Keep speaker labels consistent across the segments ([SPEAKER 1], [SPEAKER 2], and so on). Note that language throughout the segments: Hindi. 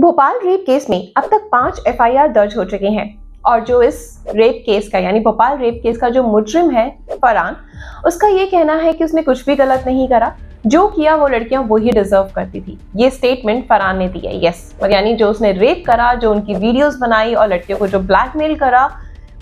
[SPEAKER 1] भोपाल रेप केस में अब तक 5 एफआईआर दर्ज हो चुके हैं और जो इस रेप केस का यानी भोपाल रेप केस का जो मुजरिम है फरहान, उसका ये कहना है कि उसने कुछ भी गलत नहीं करा, जो किया वो लड़कियां वही डिजर्व करती थी। ये स्टेटमेंट फरहान ने दी है। यस, और यानी जो उसने रेप करा, जो उनकी वीडियोस बनाई और लड़कियों को जो ब्लैकमेल करा,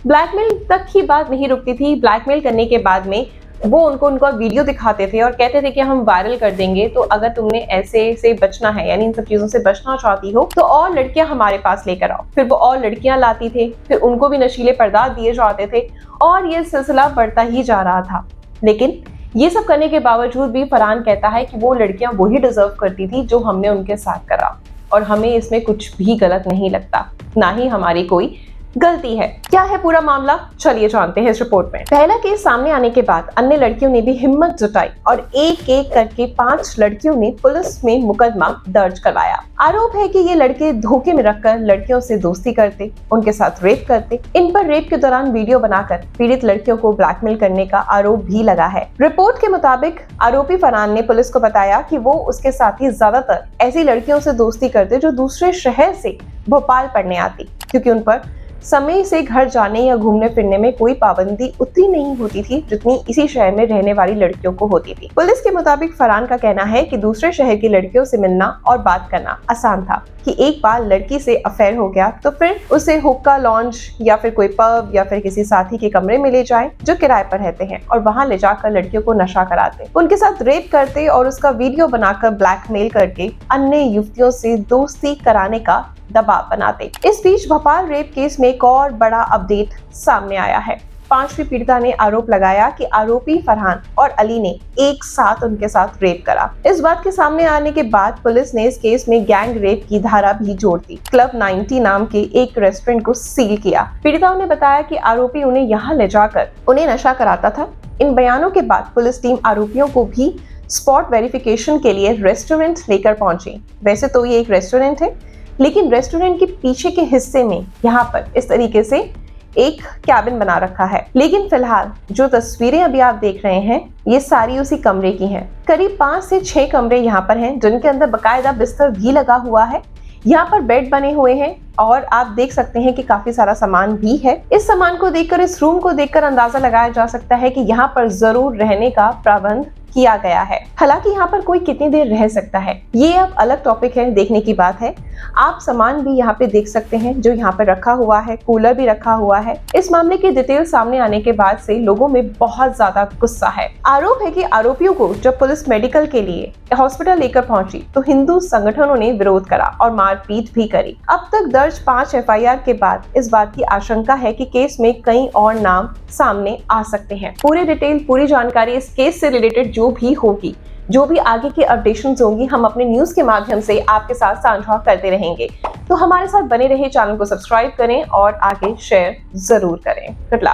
[SPEAKER 1] ब्लैकमेल तक ही बात नहीं रुकती थी। ब्लैकमेल करने के बाद में वो उनको वीडियो दिखाते थे और कहते थे कि हम वायरल कर देंगे, तो अगर तुमने ऐसे से बचना है यानी इन सब चीजों से बचना चाहती हो तो और लड़कियां हमारे पास लेकर आओ। फिर वो और लड़कियां लाती थे, फिर उनको भी नशीले पदार्थ दिए जाते थे और ये सिलसिला बढ़ता ही जा रहा था। लेकिन ये सब करने के बावजूद भी फरहान कहता है कि वो लड़कियां वही डिजर्व करती थी जो हमने उनके साथ करा और हमें इसमें कुछ भी गलत नहीं लगता, ना ही हमारी कोई गलती है। क्या है पूरा मामला, चलिए जानते हैं इस रिपोर्ट में। पहला केस सामने आने के बाद अन्य लड़कियों ने भी हिम्मत जुटाई और एक एक करके 5 लड़कियों ने पुलिस में मुकदमा दर्ज करवाया। आरोप है कि ये लड़के धोखे में रखकर लड़कियों से दोस्ती करते, उनके साथ रेप करते। इन पर रेप के दौरान वीडियो बनाकर पीड़ित लड़कियों को ब्लैकमेल करने का आरोप भी लगा है। रिपोर्ट के मुताबिक आरोपी फरहान ने पुलिस को बताया कि वो उसके साथी ज्यादातर ऐसी लड़कियों से दोस्ती करते जो दूसरे शहर से भोपाल पढ़ने आती, क्योंकि उन पर समय से घर जाने या घूमने फिरने में कोई पाबंदी उतनी नहीं होती थी जितनी इसी शहर में रहने वाली लड़कियों को होती थी। पुलिस के मुताबिक फरहान का कहना है कि दूसरे शहर की लड़कियों से मिलना और बात करना आसान था, कि एक बार लड़की से अफेयर हो गया तो फिर उसे हुक्का लॉन्ज या फिर कोई पब या फिर किसी साथी के कमरे में ले जाए जो किराए पर रहते हैं और वहां ले जाकर लड़कियों को नशा कराते, उनके साथ रेप करते और उसका वीडियो बनाकर ब्लैकमेल करके अन्य युवतियों से दोस्ती कराने का दबाव बनाते। इस बीच भोपाल रेप केस में एक और बड़ा अपडेट सामने आया है। 5वीं पीड़िता ने आरोप लगाया कि आरोपी फरहान और अली ने एक साथ उनके साथ रेप करा। इस बात के सामने आने के बाद पुलिस ने इस केस में गैंग रेप की धारा भी जोड़ दी। क्लब 90 नाम के एक रेस्टोरेंट को सील किया। पीड़िताओं ने बताया कि आरोपी उन्हें यहाँ ले जाकर उन्हें नशा कराता था। इन बयानों के बाद पुलिस टीम आरोपियों को भी स्पॉट वेरिफिकेशन के लिए रेस्टोरेंट लेकर पहुंची। वैसे तो ये एक रेस्टोरेंट है, लेकिन रेस्टोरेंट के पीछे के हिस्से में यहाँ पर इस तरीके से एक कैबिन बना रखा है। लेकिन फिलहाल जो तस्वीरें अभी आप देख रहे हैं ये सारी उसी कमरे की हैं। करीब 5 से 6 कमरे यहाँ पर हैं जिनके अंदर बकायदा बिस्तर भी लगा हुआ है। यहाँ पर बेड बने हुए हैं और आप देख सकते हैं कि काफी सारा सामान भी है। इस सामान को देखकर, इस रूम को देखकर अंदाजा लगाया जा सकता है कि यहाँ पर जरूर रहने का प्रबंध किया गया है। हालांकि यहाँ पर कोई कितनी देर रह सकता है ये अब अलग टॉपिक है, देखने की बात है। आप सामान भी यहाँ पे देख सकते हैं जो यहाँ पे रखा हुआ है, कूलर भी रखा हुआ है। इस मामले की डिटेल सामने आने के बाद से लोगों में बहुत ज्यादा गुस्सा है। आरोप है कि आरोपियों को जब पुलिस मेडिकल के लिए हॉस्पिटल लेकर पहुंची तो हिंदू संगठनों ने विरोध करा और मारपीट भी करी। अब तक दर्ज 5 एफआईआर के बाद इस बात की आशंका है कि केस में कई और नाम सामने आ सकते हैं। पूरी डिटेल, पूरी जानकारी इस केस से रिलेटेड जो भी होगी, जो भी आगे की अपडेशंस होंगी, हम अपने न्यूज के माध्यम से आपके साथ साझा करते रहेंगे। तो हमारे साथ बने रहिए, चैनल को सब्सक्राइब करें और आगे शेयर जरूर करें। Good luck.